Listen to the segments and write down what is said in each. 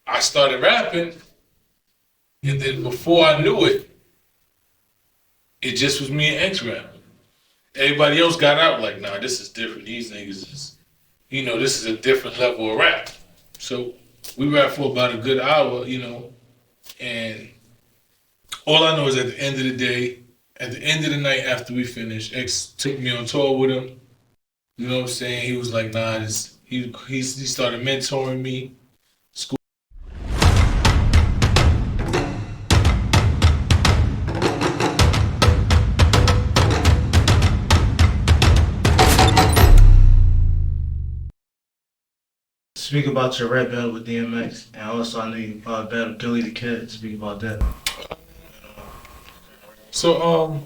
I started rapping, and then before I knew it, it just was me and X rapping. Everybody else got out like, nah, this is different. These niggas is, this is a different level of rap. So we rapped for about a good hour, and all I know is at the end of the day, at the end of the night after we finished, X took me on tour with him. You know what I'm saying? He was like, nah, he started mentoring me. School. Speak about your rap battle with DMX, and also I know you battled Billy the Kid. Speak about that. So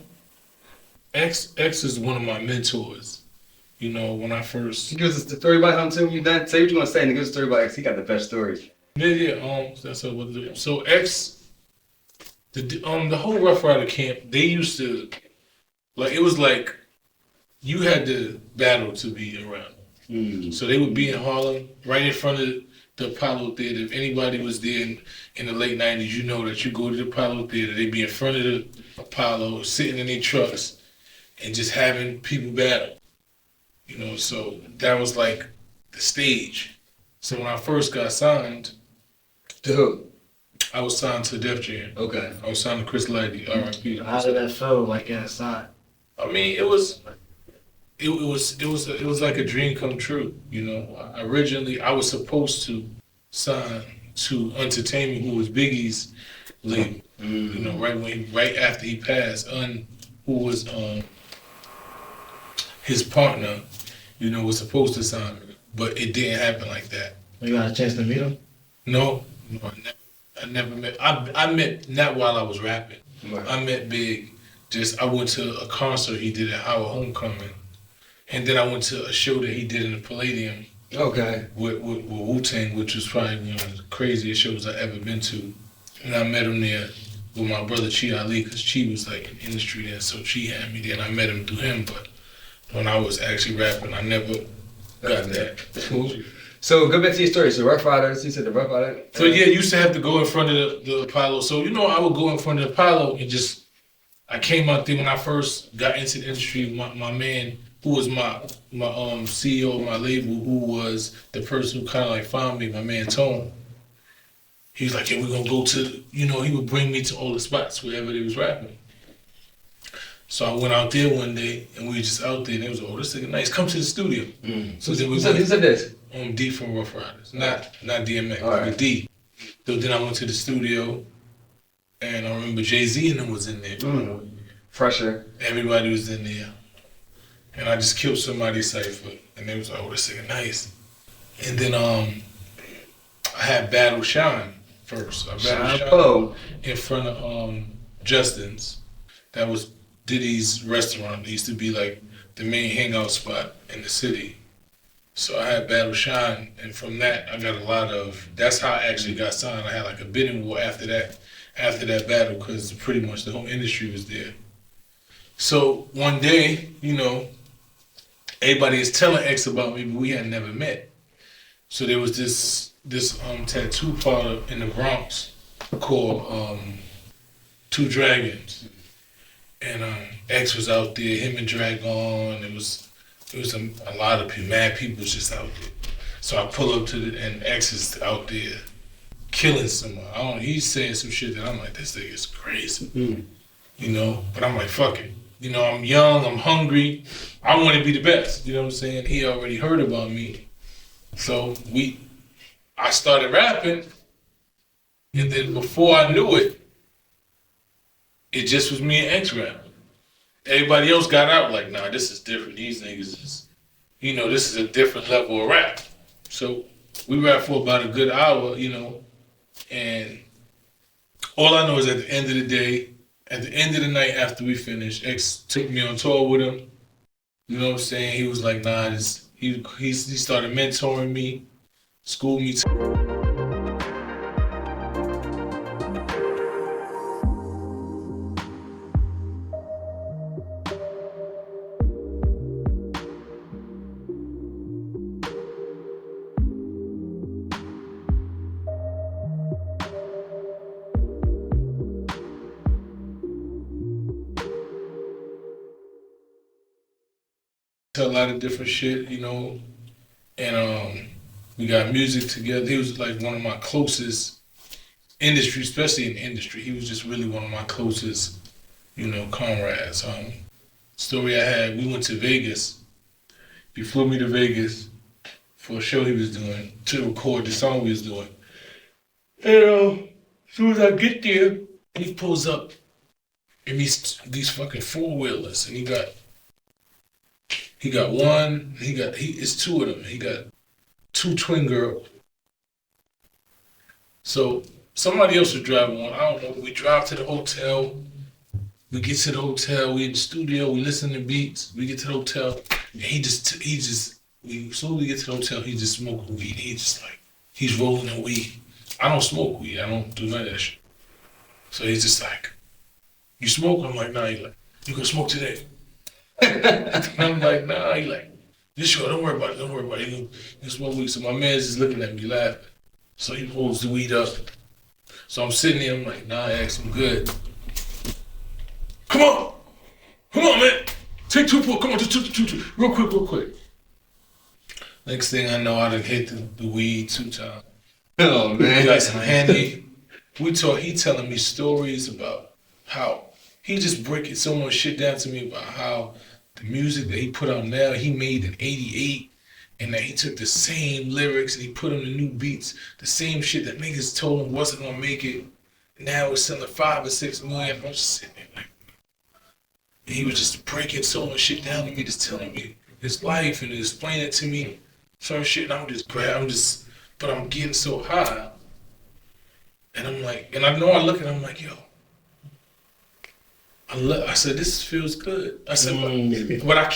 X is one of my mentors. When I first He gives us the story about him too. You done? Say what you want to say and give us a story about X. He got the best stories. that's what we'll do. So X, the whole Rough Rider camp, they used to it was like you had to battle to be around. So they would be in Harlem, right in front of the Apollo Theater. If anybody was there in the late 90s, you know that you go to the Apollo Theater, they'd be in front of the Apollo, sitting in their trucks, and just having people battle. So that was like the stage. So when I first got signed, To who? I was signed to Def Jam. Okay. I was signed to Chris Lighty, R.I.P. How did that feel, like inside? I mean, it was like a dream come true. Originally I was supposed to sign to Entertainment, who was Biggie's label. Right after he passed, who was his partner, was supposed to sign me, but it didn't happen like that. You got a chance to meet him? No, I never met. I met not while I was rapping. Right. I met Big. I went to a concert he did at Howard Homecoming, and then I went to a show that he did in the Palladium. Okay. With Wu-Tang, which was probably one of the craziest shows I've ever been to. And I met him there with my brother Chi Ali, because Chi was like in the industry there, so Chi had me there, and I met him through him. But when I was actually rapping, I never got that. Cool. So go back to your story. So Rough Riders, you said the Rough Rider. So yeah, you used to have to go in front of the Apollo. So I would go in front of the Apollo and I came out there when I first got into the industry. My man, who was my CEO of my label, who was the person who kind of like found me, my man Tone. He was like, yeah, we're gonna go to, he would bring me to all the spots wherever they was rapping. So I went out there one day and we were just out there and it was, oh, this nigga nice, come to the studio. So then Who said this? D from Rough Riders, not DMX, All right. but D. So then I went to the studio and I remember Jay-Z and them was in there. Pressure. Everybody was in there. And I just killed somebody's cipher. And they was like, oh, this nigga nice. And then I had Battle Shine first. I battled Shine in front of Justin's. That was Diddy's restaurant. It used to be like the main hangout spot in the city. So I had Battle Shine, and from that I got a lot of, that's how I actually got signed. I had like a bidding war after that battle, because pretty much the whole industry was there. So one day, everybody is telling X about me, but we had never met. So there was this tattoo parlor in the Bronx called Two Dragons. And X was out there, him and Dragon. It was a lot of people, mad people just out there. So I pull up and X is out there killing someone. He's saying some shit that I'm like, this thing is crazy. But I'm like, fuck it. I'm young, I'm hungry, I want to be the best. You know what I'm saying? He already heard about me. So I started rapping, and then before I knew it, it just was me and X rapping. Everybody else got out like, nah, this is different. These niggas is, this is a different level of rap. So we rapped for about a good hour, and all I know is at the end of the day, at the end of the night after we finished, X took me on tour with him. You know what I'm saying? He was like, nah, he started mentoring me, schooled me. to a lot of different shit, you know, and we got music together. He was like one of my closest industry, especially in the industry. He was just really one of my closest, you know, comrades. Story I had, we went to Vegas. He flew me to Vegas for a show he was doing to record the song we was doing. And as soon as I get there, he pulls up in these fucking four-wheelers, and it's two of them. He got two twin girls. So somebody else was driving one. I don't know. We drive to the hotel. We get to the hotel. We in the studio. We listen to beats. We get to the hotel. And we slowly get to the hotel. He just smoking weed. He's rolling in weed. I don't smoke weed. I don't do none of that shit. So he's just like, you smoke? I'm like, nah. He's like, you gonna smoke today? And I'm like, nah. He's like, you sure? Don't worry about it. Don't worry about it. You smoke weed. So my man's just looking at me laughing. So he pulls the weed up. So I'm sitting there. I'm like, nah, X, I'm good. Come on, man. Take 2 4. Come on, just two. Real quick. Next thing I know, I done hit the weed 2 times. Oh man, We got some handy. He telling me stories about how he just breaking so much shit down to me about how the music that he put out now, he made in '88, and that he took the same lyrics and he put them to new beats, the same shit that niggas told him wasn't gonna make it. Now it's selling 5 or 6 million. I'm just sitting there like, and he was just breaking so much shit down to me, just telling me his life and explaining it to me, some shit. And but I'm getting so high. And I'm like, and I know I look at him, I'm like, yo. I said, this feels good. I said, but I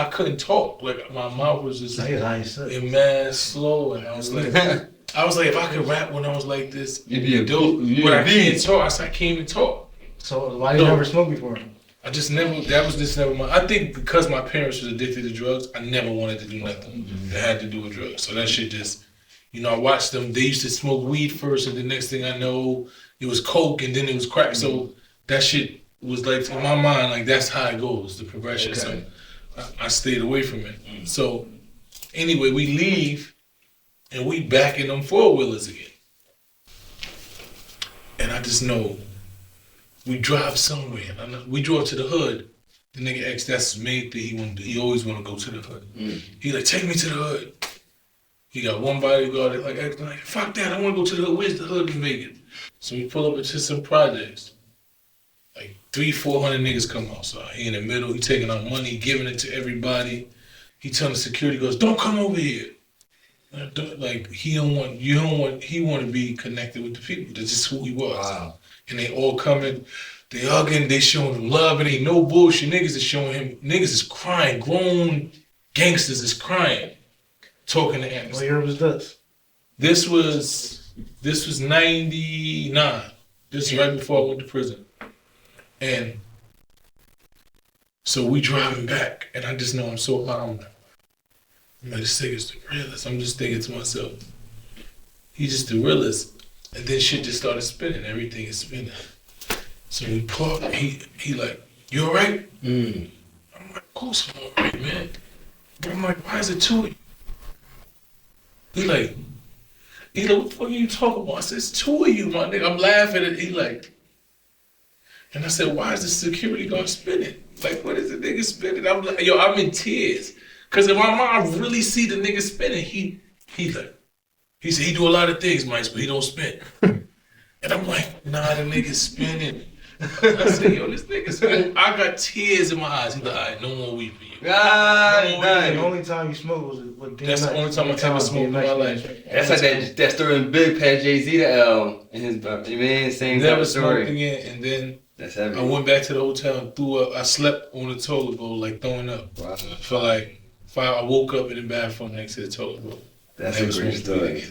couldn't talk. Like my mouth was just mad slow. And I was like, if I could rap when I was like this, you'd be a dope. But I can't talk. I said, I can't even talk. So why did you never smoke before? I just never, that was just never my, I think because my parents was addicted to drugs, I never wanted to do nothing that had to do with drugs. So that shit just, you know, I watched them, they used to smoke weed first, and the next thing I know, it was coke, and then it was crack. So that shit was like, in my mind, like that's how it goes, the progression. Okay. So I stayed away from it. So anyway, we leave, and we back in them four-wheelers again. And I just know, we drive somewhere. We drove to the hood. The nigga X, that's his main thing. He always want to go to the hood. He like, take me to the hood. He got one bodyguard that like, X, like, fuck that, I want to go to the hood. Where's the hood in Vegas? So we pull up into some projects. Like 300-400 niggas come outside. He in the middle. He taking out money, giving it to everybody. He telling the security guards, don't come over here. Like he want to be connected with the people. That's just who he was. Wow. And they all coming, they hugging, they showing him love, and ain't no bullshit. Niggas is showing him, niggas is crying, grown gangsters is crying, talking to him. What year was this? This was 99. This is right before I went to prison. And so we driving back, and I just know I'm so high. I'm like, this nigga's the realest. I'm just thinking to myself, he's just the realest. And then shit just started spinning. Everything is spinning. So we park. He like, you all right? I'm like, of course I'm all right, man. But I'm like, why is it 2 of you? He like, what the fuck are you talking about? I said, it's 2 of you, my nigga. I'm laughing at it. He like, and I said, why is the security guard spinning? Like, what is the nigga spinning? I'm like, yo, I'm in tears. Cause in my mind, I really see the nigga spinning. He like, he said he do a lot of things, Mike, but he don't spin. And I'm like, nah, the nigga's spinning. I said, yo, this nigga's spinning. I got tears in my eyes. He's like, all right, no more weed for you. The only time you smoked was with DMX. That's the only time I ever smoked in my life. That's like that story in Big Pat Jay-Z and his brother. You mean same type never of story. Smoked again, and then that's heavy. I went back to the hotel and threw up. I slept on the toilet bowl, like throwing up. Wow. For like 5. I woke up in the bathroom next to the toilet bowl. That's a great story.